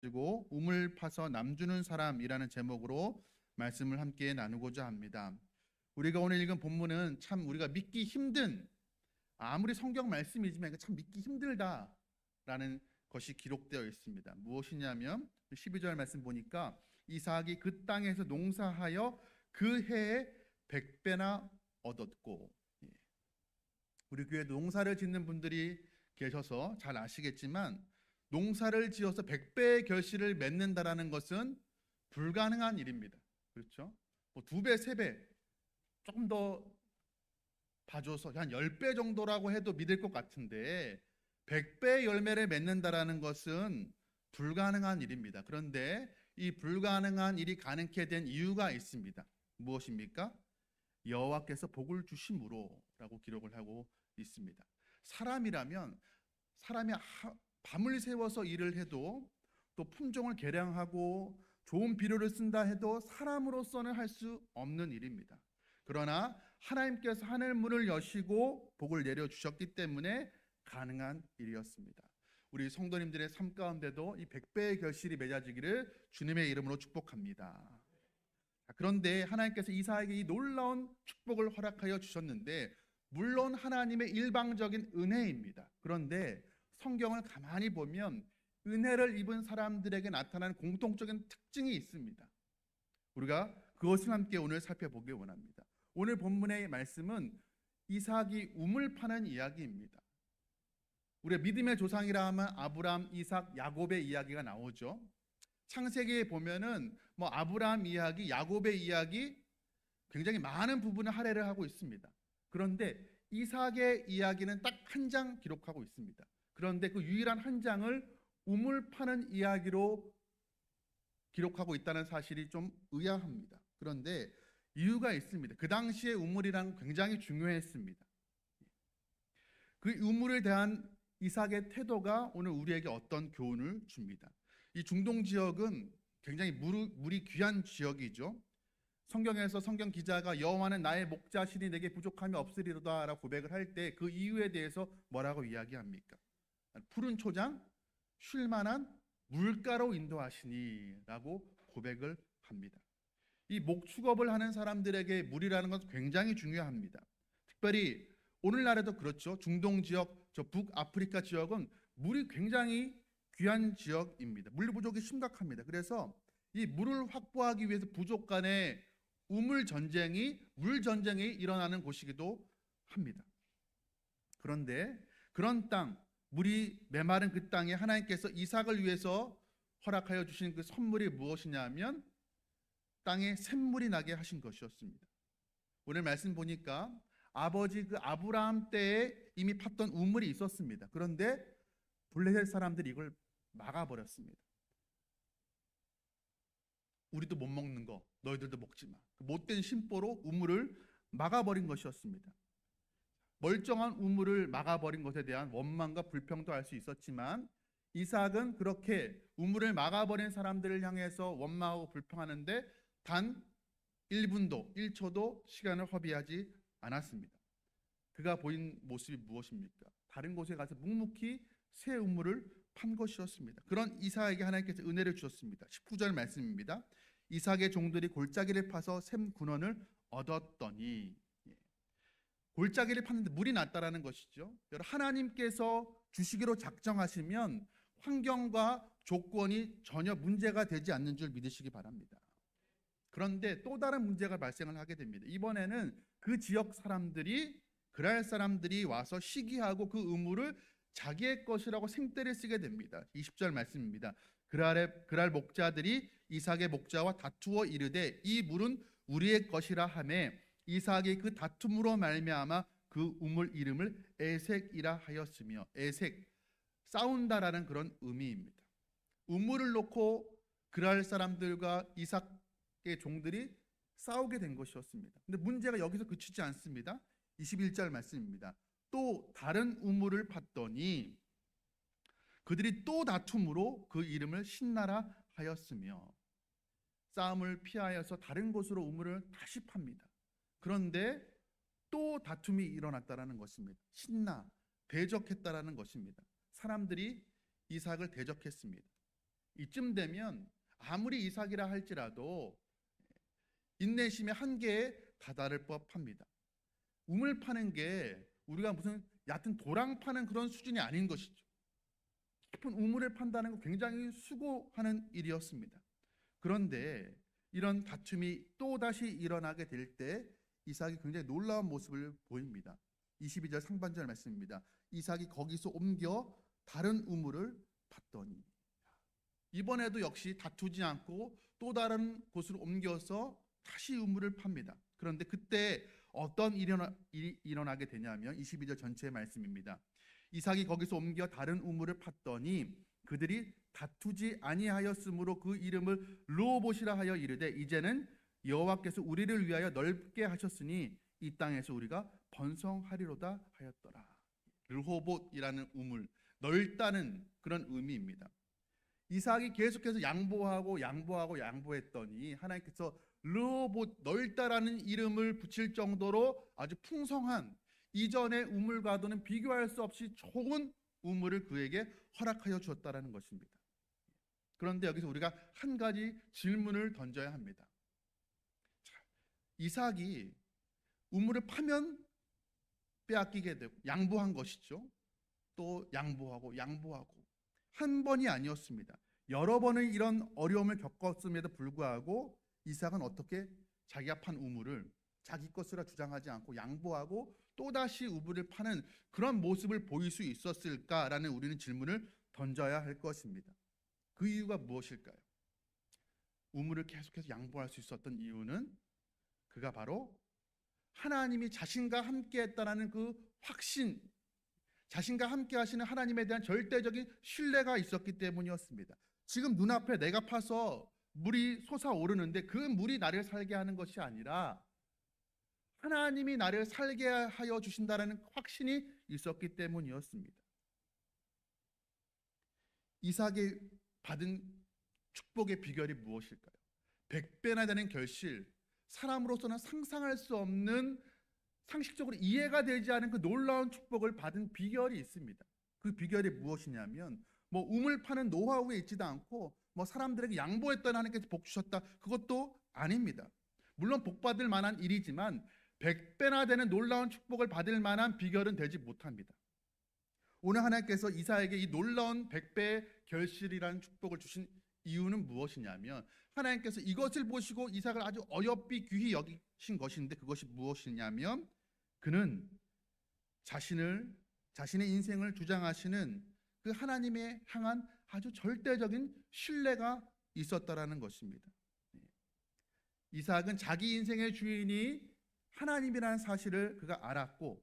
가지고 우물 파서 남주는 사람이라는 제목으로 말씀을 함께 나누고자 합니다. 우리가 오늘 읽은 본문은 참 우리가 믿기 힘든, 아무리 성경 말씀이지만 참 믿기 힘들다라는 것이 기록되어 있습니다. 무엇이냐면 12절 말씀 보니까 이삭이 그 땅에서 농사하여 그 해에 100배나 얻었고, 우리 교회도 농사를 짓는 분들이 계셔서 잘 아시겠지만 농사를 지어서 100배의 결실을 맺는다라는 것은 불가능한 일입니다. 그렇죠? 뭐 2배, 3배 조금 더 봐줘서 한 10배 정도라고 해도 믿을 것 같은데 100배의 열매를 맺는다라는 것은 불가능한 일입니다. 그런데 이 불가능한 일이 가능케 된 이유가 있습니다. 무엇입니까? 여호와께서 복을 주심으로라고 기록을 하고 있습니다. 사람이라면 사람이 밤을 새워서 일을 해도 또 품종을 개량하고 좋은 비료를 쓴다 해도 사람으로서는 할 수 없는 일입니다. 그러나 하나님께서 하늘 문을 여시고 복을 내려주셨기 때문에 가능한 일이었습니다. 우리 성도님들의 삶 가운데도 이 100배의 결실이 맺어지기를 주님의 이름으로 축복합니다. 그런데 하나님께서 이삭에게 이 놀라운 축복을 허락하여 주셨는데, 물론 하나님의 일방적인 은혜입니다. 그런데 성경을 가만히 보면 은혜를 입은 사람들에게 나타나는 공통적인 특징이 있습니다. 우리가 그것을 함께 오늘 살펴보기 원합니다. 오늘 본문의 말씀은 이삭이 우물 파는 이야기입니다. 우리가 믿음의 조상이라 하면 아브라함, 이삭, 야곱의 이야기가 나오죠. 창세기에 보면은 아브라함 이야기, 야곱의 이야기 굉장히 많은 부분을 할애를 하고 있습니다. 그런데 이삭의 이야기는 딱 한 장 기록하고 있습니다. 그런데 그 유일한 한 장을 우물 파는 이야기로 기록하고 있다는 사실이 좀 의아합니다. 그런데 이유가 있습니다. 그 당시에 우물이란 굉장히 중요했습니다. 그 우물에 대한 이삭의 태도가 오늘 우리에게 어떤 교훈을 줍니다. 이 중동 지역은 굉장히 물이 귀한 지역이죠. 성경에서 성경 기자가 여호와는 나의 목자시니 내게 부족함이 없으리로다 라고 고백을 할 때 그 이유에 대해서 뭐라고 이야기합니까? 푸른 초장, 쉴만한 물가로 인도하시니 라고 고백을 합니다. 이 목축업을 하는 사람들에게 물이라는 것은 굉장히 중요합니다. 특별히 오늘날에도 그렇죠. 중동 지역, 저 북아프리카 지역은 물이 굉장히 귀한 지역입니다. 물 부족이 심각합니다. 그래서 이 물을 확보하기 위해서 부족 간의 우물 전쟁이, 물 전쟁이 일어나는 곳이기도 합니다. 그런데 그런 땅, 물이 메마른 그 땅에 하나님께서 이삭을 위해서 허락하여 주신 그 선물이 무엇이냐면 땅에 샘물이 나게 하신 것이었습니다. 오늘 말씀 보니까 아버지 그 아브라함 때에 이미 팠던 우물이 있었습니다. 그런데 블레셋 사람들이 이걸 막아버렸습니다. 우리도 못 먹는 거 너희들도 먹지 마. 못된 심보로 우물을 막아버린 것이었습니다. 멀쩡한 우물을 막아버린 것에 대한 원망과 불평도 할 수 있었지만 이삭은 그렇게 우물을 막아버린 사람들을 향해서 원망하고 불평하는데 단 1분도 1초도 시간을 허비하지 않았습니다. 그가 보인 모습이 무엇입니까? 다른 곳에 가서 묵묵히 새 우물을 판 것이었습니다. 그런 이삭에게 하나님께서 은혜를 주셨습니다. 19절 말씀입니다. 이삭의 종들이 골짜기를 파서 샘 근원을 얻었더니, 골짜기를 팠는데 물이 났다라는 것이죠. 하나님께서 주시기로 작정하시면 환경과 조건이 전혀 문제가 되지 않는 줄 믿으시기 바랍니다. 그런데 또 다른 문제가 발생을 하게 됩니다. 이번에는 그 지역 사람들이, 그랄 사람들이 와서 시기하고 그 우물을 자기의 것이라고 생떼를 쓰게 됩니다. 20절 말씀입니다. 그랄 목자들이 이삭의 목자와 다투어 이르되 이 물은 우리의 것이라 하매 이삭이 그 다툼으로 말미암아 그 우물 이름을 에색이라 하였으며, 에색, 싸운다라는 그런 의미입니다. 우물을 놓고 그랄 사람들과 이삭의 종들이 싸우게 된 것이었습니다. 근데 문제가 여기서 그치지 않습니다. 21절 말씀입니다. 또 다른 우물을 팠더니 그들이 또 다툼으로 그 이름을 신나라 하였으며, 싸움을 피하여서 다른 곳으로 우물을 다시 팝니다. 그런데 또 다툼이 일어났다라는 것입니다. 신나, 대적했다라는 것입니다. 사람들이 이삭을 대적했습니다. 이쯤 되면 아무리 이삭이라 할지라도 인내심의 한계에 다다를 법합니다. 우물 파는 게 우리가 무슨 얕은 도랑 파는 그런 수준이 아닌 것이죠. 깊은 우물을 판다는 건 굉장히 수고하는 일이었습니다. 그런데 이런 다툼이 또다시 일어나게 될 때 이삭이 굉장히 놀라운 모습을 보입니다. 22절 상반절 말씀입니다. 이삭이 거기서 옮겨 다른 우물을 팠더니, 이번에도 역시 다투지 않고 또 다른 곳으로 옮겨서 다시 우물을 팝니다. 그런데 그때 어떤 일이 일어나게 되냐면 22절 전체의 말씀입니다. 이삭이 거기서 옮겨 다른 우물을 팠더니 그들이 다투지 아니하였으므로 그 이름을 르호봇이라 하여 이르되 이제는 여호와께서 우리를 위하여 넓게 하셨으니 이 땅에서 우리가 번성하리로다 하였더라. 르호봇이라는 우물, 넓다는 그런 의미입니다. 이삭이 계속해서 양보했더니 하나님께서 르호봇, 넓다라는 이름을 붙일 정도로 아주 풍성한, 이전의 우물과도는 비교할 수 없이 좋은 우물을 그에게 허락하여 주었다라는 것입니다. 그런데 여기서 우리가 한 가지 질문을 던져야 합니다. 자, 이삭이 우물을 파면 빼앗기게 되고 양보한 것이죠. 또 양보하고 한 번이 아니었습니다. 여러 번의 이런 어려움을 겪었음에도 불구하고 이삭은 어떻게 자기가 판 우물을 자기 것이라 주장하지 않고 양보하고 또다시 우물을 파는 그런 모습을 보일 수 있었을까라는 우리는 질문을 던져야 할 것입니다. 그 이유가 무엇일까요? 우물을 계속해서 양보할 수 있었던 이유는 그가 바로 하나님이 자신과 함께 했다라는 그 확신, 자신과 함께 하시는 하나님에 대한 절대적인 신뢰가 있었기 때문이었습니다. 지금 눈앞에 내가 파서 물이 솟아오르는데 그 물이 나를 살게 하는 것이 아니라 하나님이 나를 살게 하여 주신다라는 확신이 있었기 때문이었습니다. 이삭이 받은 축복의 비결이 무엇일까요? 100배나 되는 결실, 사람으로서는 상상할 수 없는, 상식적으로 이해가 되지 않은 그 놀라운 축복을 받은 비결이 있습니다. 그 비결이 무엇이냐면 우물 파는 노하우에 있지도 않고 사람들에게 양보했더니 하나님께서 복 주셨다, 그것도 아닙니다. 물론 복 받을 만한 일이지만 100배나 되는 놀라운 축복을 받을 만한 비결은 되지 못합니다. 오늘 하나님께서 이삭에게 이 놀라운 100배의 결실이라는 축복을 주신 이유는 무엇이냐면 하나님께서 이것을 보시고 이삭을 아주 어여삐 귀히 여기신 것인데, 그것이 무엇이냐면 그는 자신의 인생을 주장하시는 그 하나님에 향한 아주 절대적인 신뢰가 있었다라는 것입니다. 이삭은 자기 인생의 주인이 하나님이라는 사실을 그가 알았고,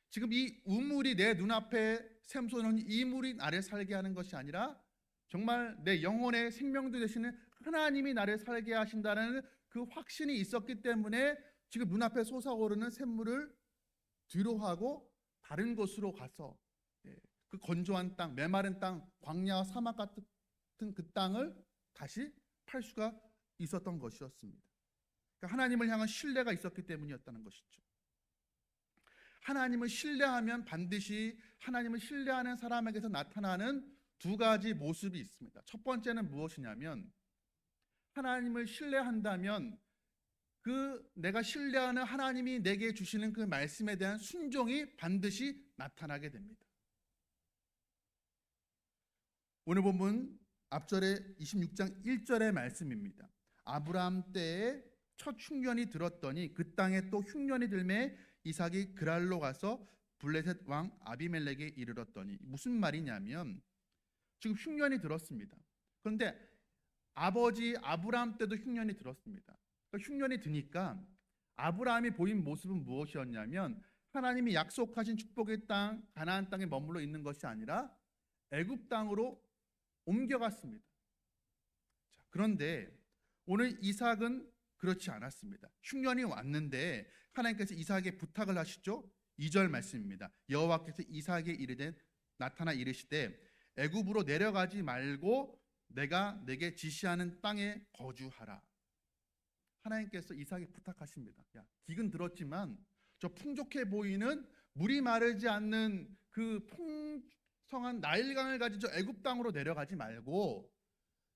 지금 이 우물이 내 눈앞에 샘솟는 이 물이 나를 살게 하는 것이 아니라 정말 내 영혼의 생명도 되시는 하나님이 나를 살게 하신다는 그 확신이 있었기 때문에 지금 눈앞에 솟아오르는 샘물을 뒤로 하고 다른 곳으로 가서 그 건조한 땅, 메마른 땅, 광야와 사막 같은 그 땅을 다시 팔 수가 있었던 것이었습니다. 그러니까 하나님을 향한 신뢰가 있었기 때문이었다는 것이죠. 하나님을 신뢰하면 반드시 하나님을 신뢰하는 사람에게서 나타나는 두 가지 모습이 있습니다. 첫 번째는 무엇이냐면 하나님을 신뢰한다면 그 내가 신뢰하는 하나님이 내게 주시는 그 말씀에 대한 순종이 반드시 나타나게 됩니다. 오늘 본문 앞절에 26장 1절의 말씀입니다. 아브라함 때에 첫 흉년이 들었더니 그 땅에 또 흉년이 들매 이삭이 그랄로 가서 블레셋 왕 아비멜렉에 이르렀더니, 무슨 말이냐면 지금 흉년이 들었습니다. 그런데 아버지 아브라함 때도 흉년이 들었습니다. 흉년이 드니까 아브라함이 보인 모습은 무엇이었냐면 하나님이 약속하신 축복의 땅 가나안 땅에 머물러 있는 것이 아니라 애굽 땅으로 옮겨갔습니다. 그런데 오늘 이삭은 그렇지 않았습니다. 흉년이 왔는데 하나님께서 이삭에게 부탁을 하시죠. 2절 말씀입니다. 여호와께서 이삭에게 이르되 나타나 이르시되 애굽으로 내려가지 말고 내가 내게 지시하는 땅에 거주하라. 하나님께서 이삭에게 부탁하십니다. 야, 기근 들었지만 저 풍족해 보이는 물이 마르지 않는 그 풍성한 나일강을 가진 저 애굽 땅으로 내려가지 말고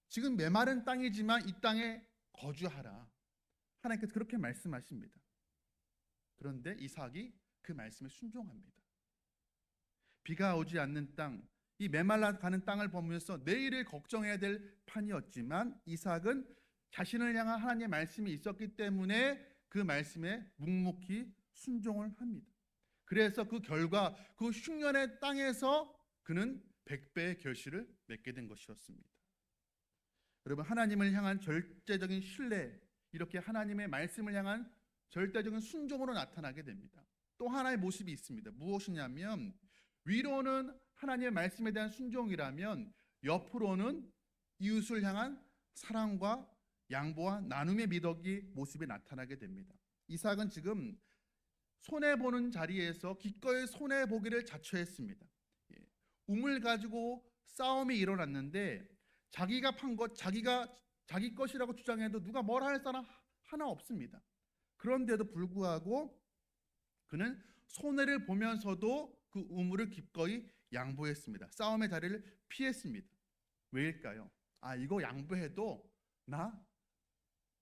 지금 메마른 땅이지만 이 땅에 거주하라. 하나님께서 그렇게 말씀하십니다. 그런데 이삭이 그 말씀에 순종합니다. 비가 오지 않는 땅, 이 메말라 가는 땅을 보면서 내일을 걱정해야 될 판이었지만 이삭은 자신을 향한 하나님의 말씀이 있었기 때문에 그 말씀에 묵묵히 순종을 합니다. 그래서 그 결과 그 흉년의 땅에서 그는 100배의 결실을 맺게 된 것이었습니다. 여러분, 하나님을 향한 절대적인 신뢰, 이렇게 하나님의 말씀을 향한 절대적인 순종으로 나타나게 됩니다. 또 하나의 모습이 있습니다. 무엇이냐면 위로는 하나님의 말씀에 대한 순종이라면 옆으로는 이웃을 향한 사랑과 양보와 나눔의 미덕이 모습이 나타나게 됩니다. 이삭은 지금 손해보는 자리에서 기꺼이 손해보기를 자처했습니다. 우물 가지고 싸움이 일어났는데 자기가 판 것, 자기 것이라고 주장해도 누가 뭐라 할 사람 하나 없습니다. 그런데도 불구하고 그는 손해를 보면서도 그 우물을 기꺼이 양보했습니다. 싸움의 자리를 피했습니다. 왜일까요? 이거 양보해도 나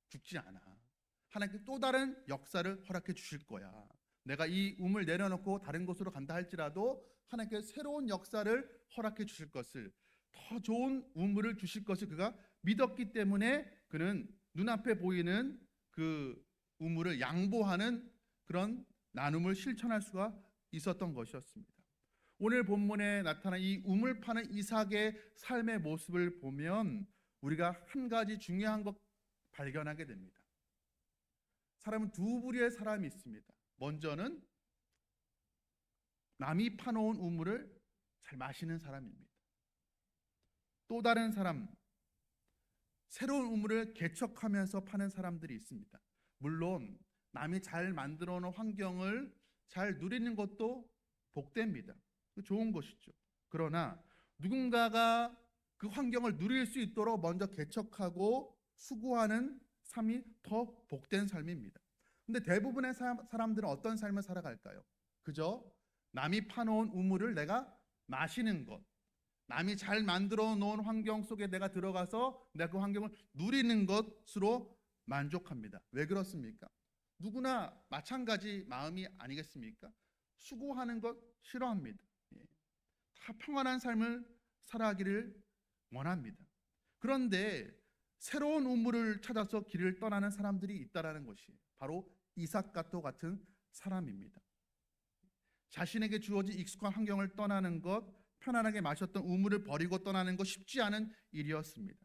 죽지 않아. 하나님께 또 다른 역사를 허락해 주실 거야. 내가 이 우물 내려놓고 다른 곳으로 간다 할지라도 하나님께 새로운 역사를 허락해 주실 것을, 더 좋은 우물을 주실 것을 그가 믿었기 때문에 그는 눈앞에 보이는 그 우물을 양보하는 그런 나눔을 실천할 수가 있었던 것이었습니다. 오늘 본문에 나타난 이 우물 파는 이삭의 삶의 모습을 보면 우리가 한 가지 중요한 것 발견하게 됩니다. 사람은 두 부류의 사람이 있습니다. 먼저는 남이 파놓은 우물을 잘 마시는 사람입니다. 또 다른 사람, 새로운 우물을 개척하면서 파는 사람들이 있습니다. 물론 남이 잘 만들어 놓은 환경을 잘 누리는 것도 복됩니다. 좋은 것이죠. 그러나 누군가가 그 환경을 누릴 수 있도록 먼저 개척하고 수고하는 삶이 더 복된 삶입니다. 근데 대부분의 사람들은 어떤 삶을 살아갈까요? 그저 남이 파놓은 우물을 내가 마시는 것, 남이 잘 만들어 놓은 환경 속에 내가 들어가서 내가 그 환경을 누리는 것으로 만족합니다. 왜 그렇습니까? 누구나 마찬가지 마음이 아니겠습니까? 수고하는 것 싫어합니다. 다 평안한 삶을 살아가기를 원합니다. 그런데 새로운 우물을 찾아서 길을 떠나는 사람들이 있다라는 것이 바로 이삭과 같은 사람입니다. 자신에게 주어진 익숙한 환경을 떠나는 것, 편안하게 마셨던 우물을 버리고 떠나는 것 쉽지 않은 일이었습니다.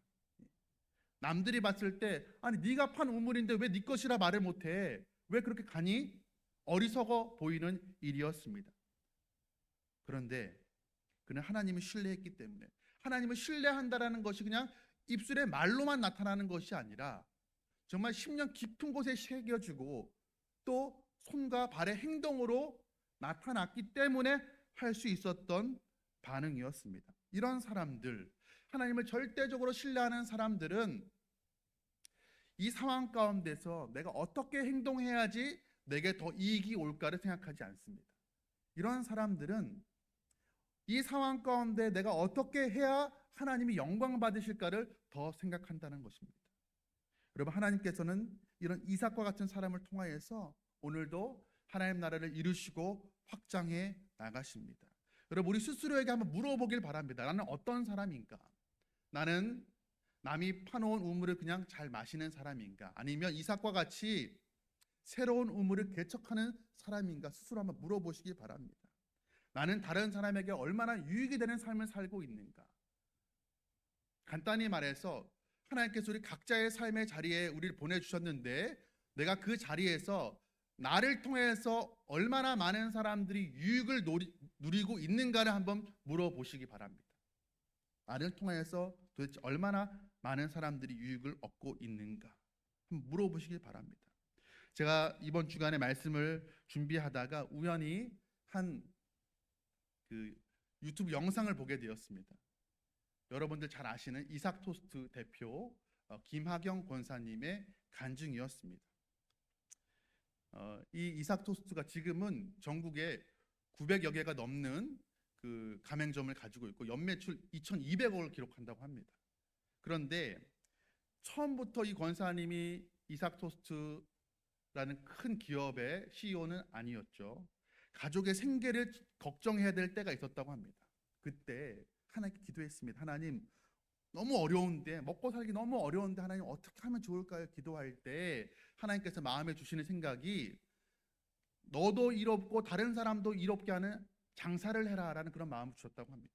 남들이 봤을 때 네가 판 우물인데 왜 네 것이라 말을 못해? 왜 그렇게 가니? 어리석어 보이는 일이었습니다. 그런데 그는 하나님을 신뢰했기 때문에, 하나님을 신뢰한다라는 것이 그냥 입술의 말로만 나타나는 것이 아니라 정말 심령 깊은 곳에 새겨지고 또 손과 발의 행동으로 나타났기 때문에 할 수 있었던 반응이었습니다. 이런 사람들, 하나님을 절대적으로 신뢰하는 사람들은 이 상황 가운데서 내가 어떻게 행동해야지 내게 더 이익이 올까를 생각하지 않습니다. 이런 사람들은 이 상황 가운데 내가 어떻게 해야 하나님이 영광 받으실까를 더 생각한다는 것입니다. 여러분, 하나님께서는 이런 이삭과 같은 사람을 통하여서 오늘도 하나님 나라를 이루시고 확장해 나가십니다. 여러분, 우리 스스로에게 한번 물어보길 바랍니다. 나는 어떤 사람인가? 나는 남이 파놓은 우물을 그냥 잘 마시는 사람인가? 아니면 이삭과 같이 새로운 우물을 개척하는 사람인가? 스스로 한번 물어보시기 바랍니다. 나는 다른 사람에게 얼마나 유익이 되는 삶을 살고 있는가? 간단히 말해서 하나님께서 우리 각자의 삶의 자리에 우리를 보내주셨는데 내가 그 자리에서 나를 통해서 얼마나 많은 사람들이 유익을 누리고 있는가를 한번 물어보시기 바랍니다. 나를 통해서 도대체 얼마나 많은 사람들이 유익을 얻고 있는가 한번 물어보시기 바랍니다. 제가 이번 주간에 말씀을 준비하다가 우연히 한 유튜브 영상을 보게 되었습니다. 여러분들 잘 아시는 이삭토스트 대표 김하경 권사님의 간증이었습니다. 이 이삭토스트가 지금은 전국에 900여 개가 넘는 그 가맹점을 가지고 있고 연매출 2,200억을 기록한다고 합니다. 그런데 처음부터 이 권사님이 이삭 토스트라는 큰 기업의 CEO는 아니었죠. 가족의 생계를 걱정해야 될 때가 있었다고 합니다. 그때 하나님께 기도했습니다. 하나님, 너무 어려운데, 먹고 살기 너무 어려운데 하나님 어떻게 하면 좋을까요? 기도할 때 하나님께서 마음에 주시는 생각이 너도 이롭고 다른 사람도 이롭게 하는 장사를 해라라는 그런 마음을 주셨다고 합니다.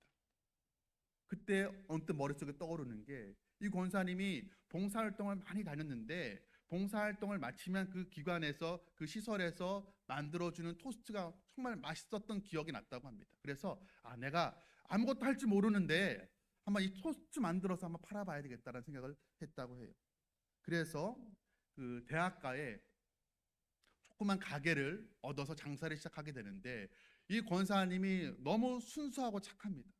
그때 언뜻 머릿속에 떠오르는 게, 이 권사님이 봉사활동을 많이 다녔는데 봉사활동을 마치면 그 기관에서, 그 시설에서 만들어주는 토스트가 정말 맛있었던 기억이 났다고 합니다. 그래서 내가 아무것도 할 줄 모르는데 한번 이 토스트 만들어서 한번 팔아봐야 되겠다는 생각을 했다고 해요. 그래서 그 대학가에 조그만 가게를 얻어서 장사를 시작하게 되는데, 이 권사님이 너무 순수하고 착합니다.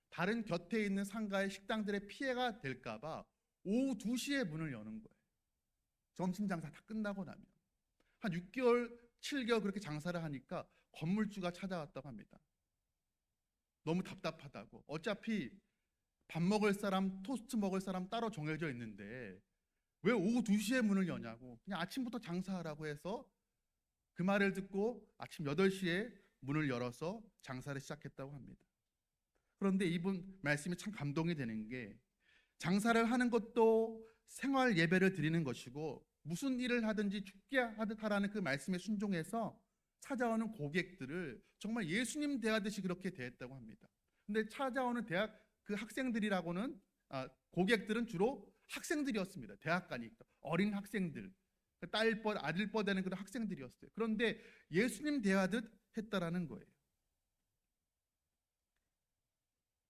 다른 곁에 있는 상가의 식당들의 피해가 될까봐 오후 2시에 문을 여는 거예요. 점심 장사 다 끝나고 나면 한 6개월, 7개월 그렇게 장사를 하니까 건물주가 찾아왔다고 합니다. 너무 답답하다고. 어차피 밥 먹을 사람, 토스트 먹을 사람 따로 정해져 있는데 왜 오후 2시에 문을 여냐고, 그냥 아침부터 장사하라고 해서 그 말을 듣고 아침 8시에 문을 열어서 장사를 시작했다고 합니다. 그런데 이분 말씀이 참 감동이 되는 게, 장사를 하는 것도 생활 예배를 드리는 것이고 무슨 일을 하든지 죽게 하듯 하라는 그 말씀에 순종해서 찾아오는 고객들을 정말 예수님 대하듯이 그렇게 대했다고 합니다. 근데 찾아오는 대학 그 학생들이라고는, 고객들은 주로 학생들이었습니다. 대학 가니까 어린 학생들, 딸뻘 아들뻘 되는 그런 학생들이었어요. 그런데 예수님 대하듯 했다라는 거예요.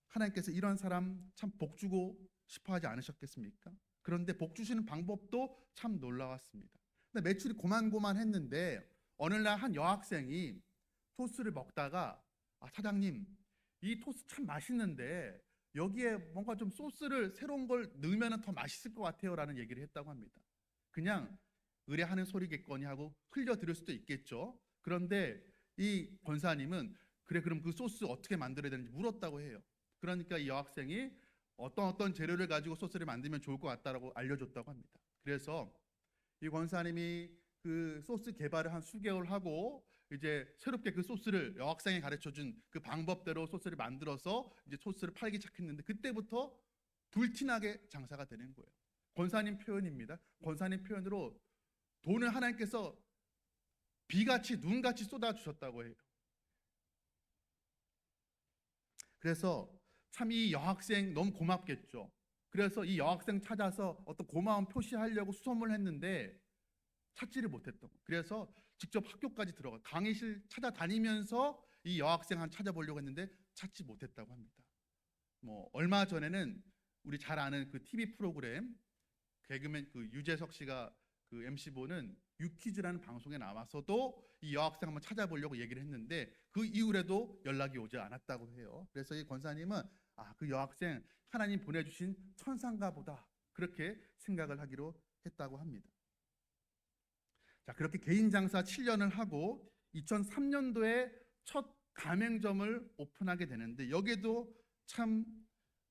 하나님께서 이런 사람 참 복 주고 싶어 하지 않으셨겠습니까? 그런데 복 주시는 방법도 참 놀라웠습니다. 근데 매출이 고만고만했는데 어느 날 한 여학생이 토스트를 먹다가, 사장님, 이 토스트 참 맛있는데 여기에 뭔가 좀 소스를 새로운 걸 넣으면 더 맛있을 것 같아요 라는 얘기를 했다고 합니다. 그냥 의뢰하는 소리겠거니 하고 흘려 들을 수도 있겠죠. 그런데 이 권사님은 그래, 그럼 그 소스 어떻게 만들어야 되는지 물었다고 해요. 그러니까 이 여학생이 어떤 재료를 가지고 소스를 만들면 좋을 것 같다라고 알려줬다고 합니다. 그래서 이 권사님이 그 소스 개발을 한 수개월 하고 이제 새롭게 그 소스를, 여학생이 가르쳐준 그 방법대로 소스를 만들어서 이제 소스를 팔기 시작했는데, 그때부터 불티나게 장사가 되는 거예요. 권사님 표현입니다. 권사님 표현으로 돈을 하나님께서 비같이 눈같이 쏟아주셨다고 해요. 그래서 참 이 여학생 너무 고맙겠죠. 그래서 이 여학생 찾아서 어떤 고마움 표시하려고 수소문을 했는데 찾지를 못했던 거예요. 그래서 직접 학교까지 들어가 강의실 찾아다니면서 이 여학생 한 찾아보려고 했는데 찾지 못했다고 합니다. 뭐 얼마 전에는 우리 잘 아는 그 TV 프로그램, 개그맨 그 유재석 씨가 그 MC 보는 유퀴즈라는 방송에 나와서도 이 여학생 한번 찾아보려고 얘기를 했는데 그 이후에도 연락이 오지 않았다고 해요. 그래서 이 권사님은 그 여학생 하나님 보내주신 천사인가 보다, 그렇게 생각을 하기로 했다고 합니다. 자, 그렇게 개인 장사 7년을 하고 2003년도에 첫 가맹점을 오픈하게 되는데, 여기에도 참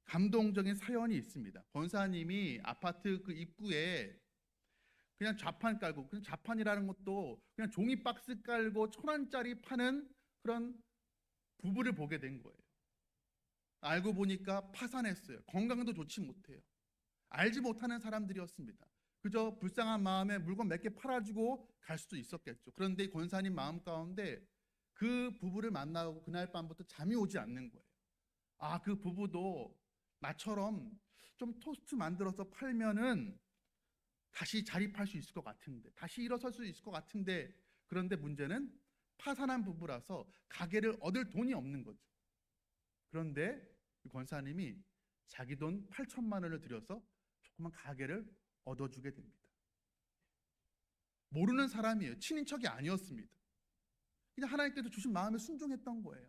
감동적인 사연이 있습니다. 권사님이 아파트 그 입구에 그냥 좌판 깔고, 그냥 좌판이라는 것도 그냥 종이 박스 깔고 1,000원짜리 파는 그런 부부를 보게 된 거예요. 알고 보니까 파산했어요. 건강도 좋지 못해요. 알지 못하는 사람들이었습니다. 그저 불쌍한 마음에 물건 몇 개 팔아주고 갈 수도 있었겠죠. 그런데 권사님 마음 가운데 그 부부를 만나고 그날 밤부터 잠이 오지 않는 거예요. 그 부부도 나처럼 좀 토스트 만들어서 팔면은 다시 자립할 수 있을 것 같은데, 다시 일어설 수 있을 것 같은데, 그런데 문제는 파산한 부부라서 가게를 얻을 돈이 없는 거죠. 그런데 권사님이 자기 돈 8천만 원을 들여서 조그만 가게를 얻어주게 됩니다. 모르는 사람이에요. 친인척이 아니었습니다. 그냥 하나님께서 주신 마음에 순종했던 거예요.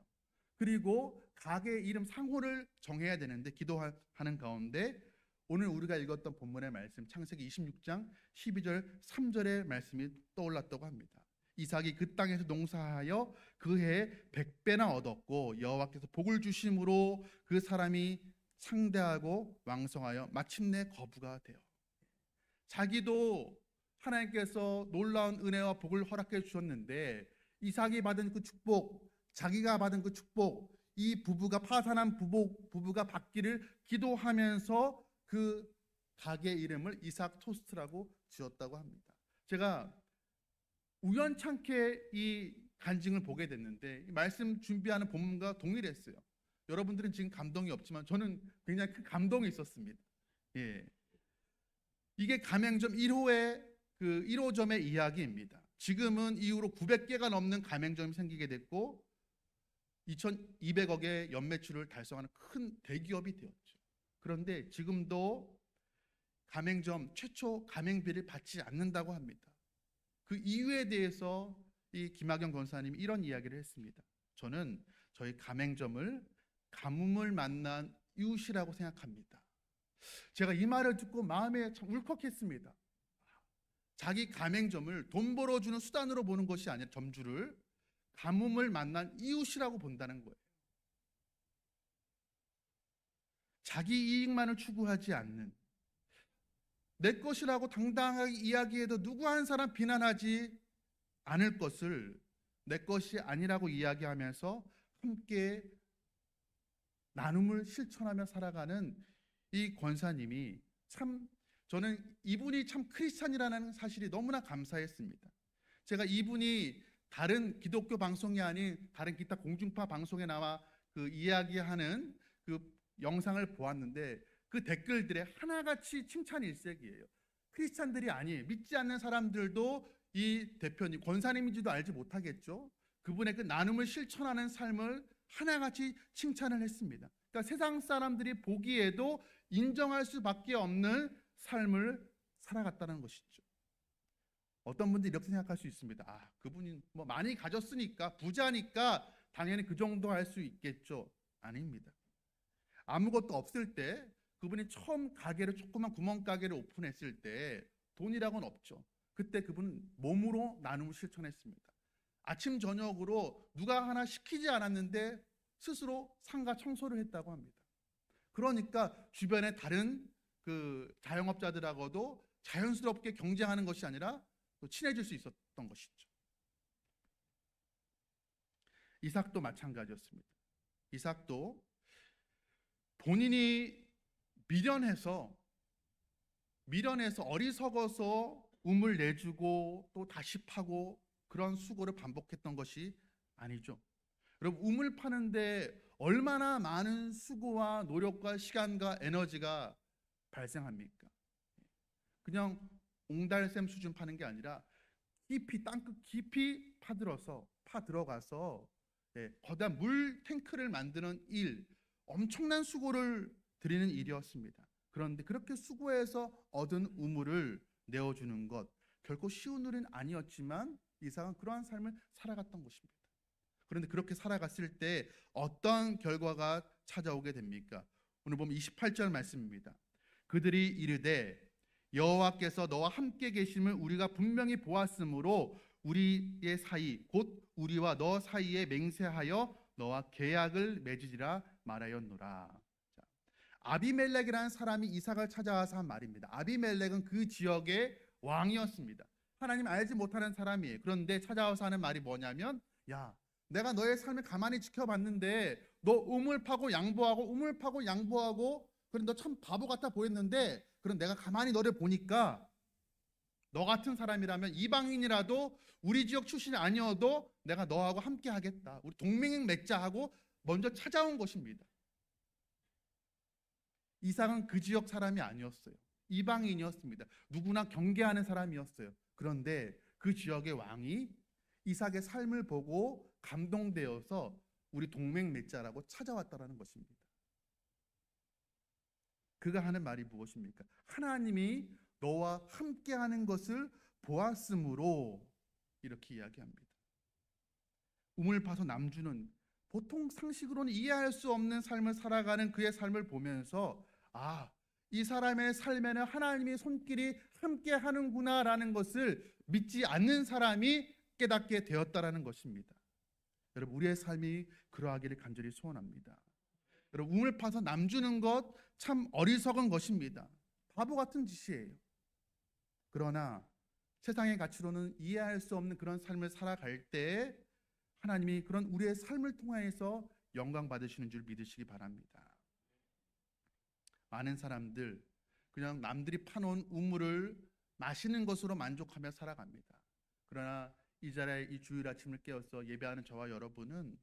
그리고 가게 이름 상호를 정해야 되는데 기도하는 가운데 오늘 우리가 읽었던 본문의 말씀, 창세기 26장 12절 3절의 말씀이 떠올랐다고 합니다. 이삭이 그 땅에서 농사하여 그 해에 100배나 얻었고 여호와께서 복을 주심으로 그 사람이 상대하고 왕성하여 마침내 거부가 되어 자기도 하나님께서 놀라운 은혜와 복을 허락해 주셨는데 이삭이 받은 그 축복, 자기가 받은 그 축복, 이 부부가 파산한 부부가 받기를 기도하면서 그 가게 이름을 이삭 토스트라고 지었다고 합니다. 제가 우연찮게 이 간증을 보게 됐는데 이 말씀 준비하는 본문과 동일했어요. 여러분들은 지금 감동이 없지만 저는 굉장히 큰 감동이 있었습니다. 예. 이게 가맹점 1호의 그 1호점의 이야기입니다. 지금은 이후로 900개가 넘는 가맹점이 생기게 됐고 2,200억의 연매출을 달성하는 큰 대기업이 되었죠. 그런데 지금도 가맹점 최초 가맹비를 받지 않는다고 합니다. 그 이유에 대해서 이 김학영 권사님이 이런 이야기를 했습니다. 저는 저희 가맹점을 가뭄을 만난 이웃이라고 생각합니다. 제가 이 말을 듣고 마음에 참 울컥했습니다. 자기 가맹점을 돈 벌어주는 수단으로 보는 것이 아니라 점주를 가뭄을 만난 이웃이라고 본다는 거예요. 자기 이익만을 추구하지 않는, 내 것이라고 당당하게 이야기해도 누구 한 사람 비난하지 않을 것을 내 것이 아니라고 이야기하면서 함께 나눔을 실천하며 살아가는 이 권사님이 참, 저는 이분이 참 크리스찬이라는 사실이 너무나 감사했습니다. 제가 이분이 다른 기독교 방송이 아닌 다른 기타 공중파 방송에 나와 그 이야기하는 그 영상을 보았는데 그 댓글들에 하나같이 칭찬 일색이에요. 크리스찬들이 아니 믿지 않는 사람들도 이 대표님 권사님인지도 알지 못하겠죠. 그분의 그 나눔을 실천하는 삶을 하나같이 칭찬을 했습니다. 그러니까 세상 사람들이 보기에도 인정할 수밖에 없는 삶을 살아갔다는 것이죠. 어떤 분들이 이렇게 생각할 수 있습니다. 아, 그분이 뭐 많이 가졌으니까 부자니까 당연히 그 정도 할 수 있겠죠. 아닙니다. 아무것도 없을 때 그분이 처음 가게를 조그만 구멍가게를 오픈했을 때 돈이라고는 없죠. 그때 그분은 몸으로 나눔을 실천했습니다. 아침 저녁으로 누가 하나 시키지 않았는데 스스로 상가 청소를 했다고 합니다. 그러니까 주변에 다른 그 자영업자들하고도 자연스럽게 경쟁하는 것이 아니라 또 친해질 수 있었던 것이죠. 이삭도 마찬가지였습니다. 이삭도 본인이 미련해서 어리석어서 우물 내주고 또 다시 파고 그런 수고를 반복했던 것이 아니죠. 여러분, 우물 파는데 얼마나 많은 수고와 노력과 시간과 에너지가 발생합니까? 그냥 옹달샘 수준 파는 게 아니라 깊이 땅끝 깊이 파 들어가서 거대한 물 탱크를 만드는 일, 엄청난 수고를 드리는 일이었습니다. 그런데 그렇게 수고해서 얻은 우물을 내어주는 것 결코 쉬운 일은 아니었지만 이삭은 그러한 삶을 살아갔던 것입니다. 그런데 그렇게 살아갔을 때 어떤 결과가 찾아오게 됩니까? 오늘 보면 28절 말씀입니다. 그들이 이르되 여호와께서 너와 함께 계심을 우리가 분명히 보았으므로 우리의 사이 곧 우리와 너 사이에 맹세하여 너와 계약을 맺으리라 말하였노라. 아비멜렉이라는 사람이 이삭을 찾아와서 한 말입니다. 아비멜렉은 그 지역의 왕이었습니다. 하나님 알지 못하는 사람이에요. 그런데 찾아와서 하는 말이 뭐냐면, 야, 내가 너의 삶을 가만히 지켜봤는데 너 우물 파고 양보하고 그래 너 참 바보 같아 보였는데 그럼 내가 가만히 너를 보니까 너 같은 사람이라면 이방인이라도 우리 지역 출신이 아니어도 내가 너하고 함께 하겠다. 우리 동맹 맺자 하고 먼저 찾아온 것입니다. 이삭은 그 지역 사람이 아니었어요. 이방인이었습니다. 누구나 경계하는 사람이었어요. 그런데 그 지역의 왕이 이삭의 삶을 보고 감동되어서 우리 동맹 맺자라고 찾아왔다라는 것입니다. 그가 하는 말이 무엇입니까? 하나님이 너와 함께하는 것을 보았으므로 이렇게 이야기합니다. 우물 파서 남주는 보통 상식으로는 이해할 수 없는 삶을 살아가는 그의 삶을 보면서 이 사람의 삶에는 하나님의 손길이 함께하는구나라는 것을 믿지 않는 사람이 깨닫게 되었다라는 것입니다. 여러분, 우리의 삶이 그러하기를 간절히 소원합니다. 여러분, 우물 파서 남 주는 것 참 어리석은 것입니다. 바보 같은 짓이에요. 그러나 세상의 가치로는 이해할 수 없는 그런 삶을 살아갈 때 하나님이 그런 우리의 삶을 통하여서 영광 받으시는 줄 믿으시기 바랍니다. 많은 사람들 그냥 남들이 파놓은 우물을 마시는 것으로 만족하며 살아갑니다. 그러나 이 자리에 이 주일 아침을 깨어서 예배하는 저와 여러분은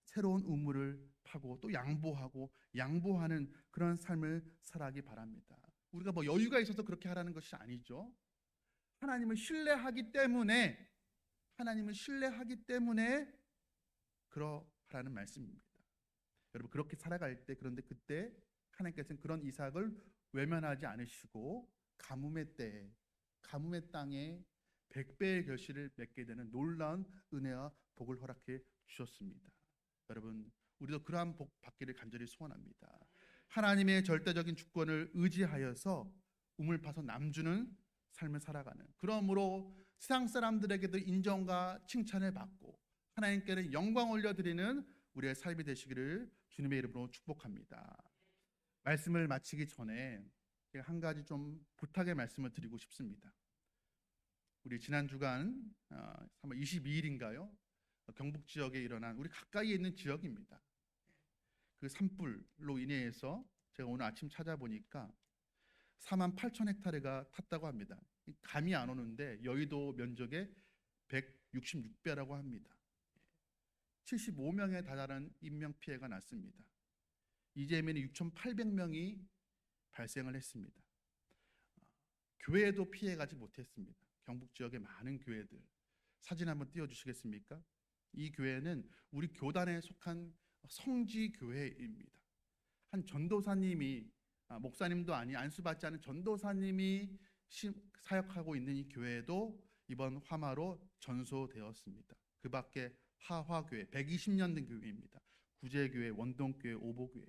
새로운 우물을 파고 또 양보하고 양보하는 그런 삶을 살아가기 바랍니다. 우리가 뭐 여유가 있어서 그렇게 하라는 것이 아니죠. 하나님을 신뢰하기 때문에 그러하라는 말씀입니다. 여러분, 그렇게 살아갈 때, 그런데 그때 하나님께서는 그런 이삭을 외면하지 않으시고 가뭄의 때에, 가뭄의 땅에 100배의 결실을 맺게 되는 놀라운 은혜와 복을 허락해 주셨습니다. 여러분, 우리도 그러한 복 받기를 간절히 소원합니다. 하나님의 절대적인 주권을 의지하여서 우물 파서 남 주는 삶을 살아가는, 그러므로 세상 사람들에게도 인정과 칭찬을 받고 하나님께는 영광 올려드리는 우리의 삶이 되시기를 주님의 이름으로 축복합니다. 말씀을 마치기 전에 제가 한 가지 좀 부탁의 말씀을 드리고 싶습니다. 우리 지난 주간 3월 22일인가요? 경북 지역에 일어난, 우리 가까이에 있는 지역입니다. 그 산불로 인해서 제가 오늘 아침 찾아보니까 48,000헥타르가 탔다고 합니다. 감이 안 오는데 여의도 면적의 166배라고 합니다. 75명에 달하는 인명피해가 났습니다. 이재민이 6,800명이 발생을 했습니다. 교회도 피해가지 못했습니다. 경북 지역의 많은 교회들, 사진 한번 띄워주시겠습니까? 이 교회는 우리 교단에 속한 성지교회입니다. 한 전도사님이, 목사님도 아니 안수받지 않은 전도사님이 사역하고 있는 이 교회도 이번 화마로 전소되었습니다. 그 밖에 하화교회, 120년 된 교회입니다. 구제교회, 원동교회, 오보교회,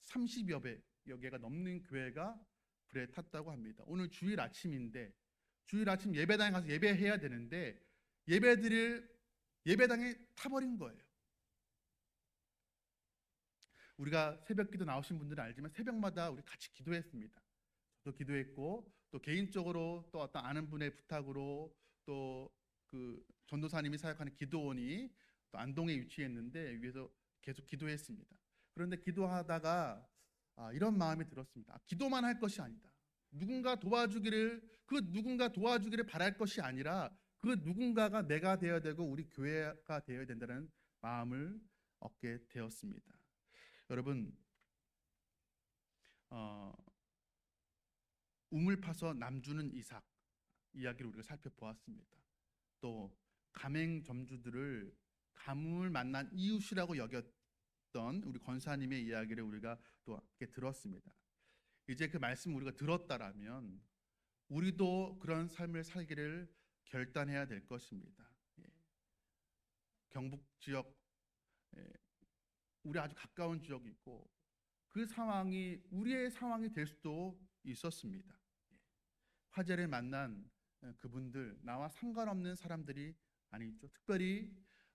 30여 개가 넘는 교회가 불에 탔다고 합니다. 오늘 주일 아침인데, 주일 아침 예배당에 가서 예배해야 되는데 예배당에 타버린 거예요. 우리가 새벽기도 나오신 분들은 알지만 새벽마다 우리 같이 기도했습니다. 또 기도했고, 또 개인적으로 또 어떤 아는 분의 부탁으로 또 그 전도사님이 사역하는 기도원이 또 안동에 위치했는데 위에서 계속 기도했습니다. 그런데 기도하다가 이런 마음이 들었습니다. 기도만 할 것이 아니다. 누군가 도와주기를 바랄 것이 아니라 그 누군가가 내가 되어야 되고 우리 교회가 되어야 된다는 마음을 얻게 되었습니다. 여러분, 우물 파서 남 주는 이삭 이야기를 우리가 살펴보았습니다. 또 가맹점주들을 가뭄을 만난 이웃이라고 여겼던 우리 권사님의 이야기를 우리가 또 함께 들었습니다. 이제 그 말씀 우리가 들었다라면 우리도 그런 삶을 살기를 결단해야 될 것입니다. 경북 지역, 우리 아주 가까운 지역이 있고 그 상황이 우리의 상황이 될 수도 있었습니다. 화재를 만난 그분들, 나와 상관없는 사람들이 아니죠. 특별히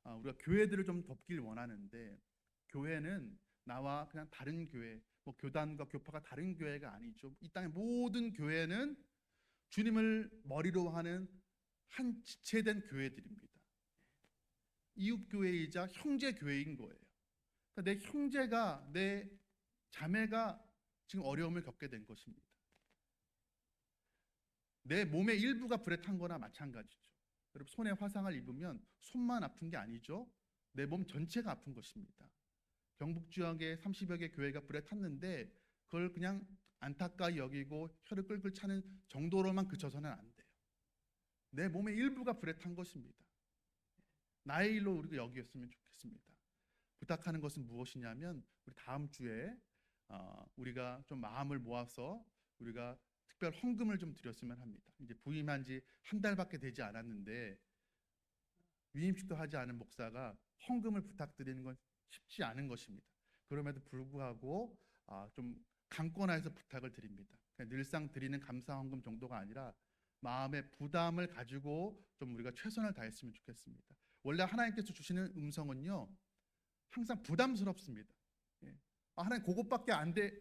우리가 교회들을 좀 돕길 원하는데, 교회는 나와 그냥 다른 교회, 뭐 교단과 교파가 다른 교회가 아니죠. 이 땅의 모든 교회는 주님을 머리로 하는 한 지체된 교회들입니다. 이웃교회이자 형제교회인 거예요. 그러니까 내 형제가, 내 자매가 지금 어려움을 겪게 된 것입니다. 내 몸의 일부가 불에 탄 거나 마찬가지죠. 여러분, 손에 화상을 입으면 손만 아픈 게 아니죠. 내 몸 전체가 아픈 것입니다. 경북 지역에 30여 개 교회가 불에 탔는데 그걸 그냥 안타까이 여기고 혀를 끌끌 차는 정도로만 그쳐서는 안 돼요. 내 몸의 일부가 불에 탄 것입니다. 나의 일로 우리가 여기었으면 좋겠습니다. 부탁하는 것은 무엇이냐면, 우리 다음 주에 우리가 좀 마음을 모아서 우리가 특별 헌금을 좀 드렸으면 합니다. 이제 부임한 지 한 달밖에 되지 않았는데 위임식도 하지 않은 목사가 헌금을 부탁드리는 건 쉽지 않은 것입니다. 그럼에도 불구하고 좀 강권하여서 부탁을 드립니다. 늘상 드리는 감사 헌금 정도가 아니라 마음의 부담을 가지고 좀 우리가 최선을 다했으면 좋겠습니다. 원래 하나님께서 주시는 음성은요, 항상 부담스럽습니다. 하나님 그것밖에 안 돼.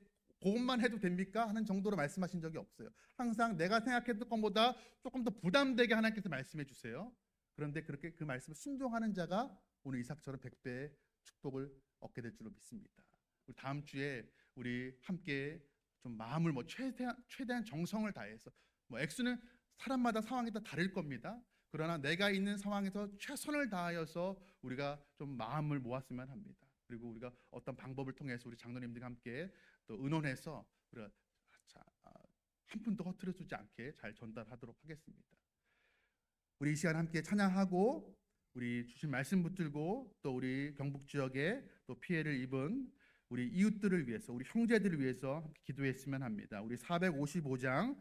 그것만 해도 됩니까? 하는 정도로 말씀하신 적이 없어요. 항상 내가 생각했던 것보다 조금 더 부담되게 하나님께서 말씀해 주세요. 그런데 그렇게 그 말씀을 순종하는 자가 오늘 이삭처럼 100배의 축복을 얻게 될 줄로 믿습니다. 우리 다음 주에 우리 함께 좀 마음을 최대한 정성을 다해서 액수는 사람마다 상황이 다 다를 겁니다. 그러나 내가 있는 상황에서 최선을 다하여서 우리가 좀 마음을 모았으면 합니다. 그리고 우리가 어떤 방법을 통해서 우리 장로님들과 함께 또 의논해서 우리가 한 푼도 허투루지 않게 잘 전달하도록 하겠습니다. 우리 이 시간 함께 찬양하고 우리 주신 말씀 붙들고 또 우리 경북 지역에 또 피해를 입은 우리 이웃들을 위해서 우리 형제들을 위해서 함께 기도했으면 합니다. 우리 455장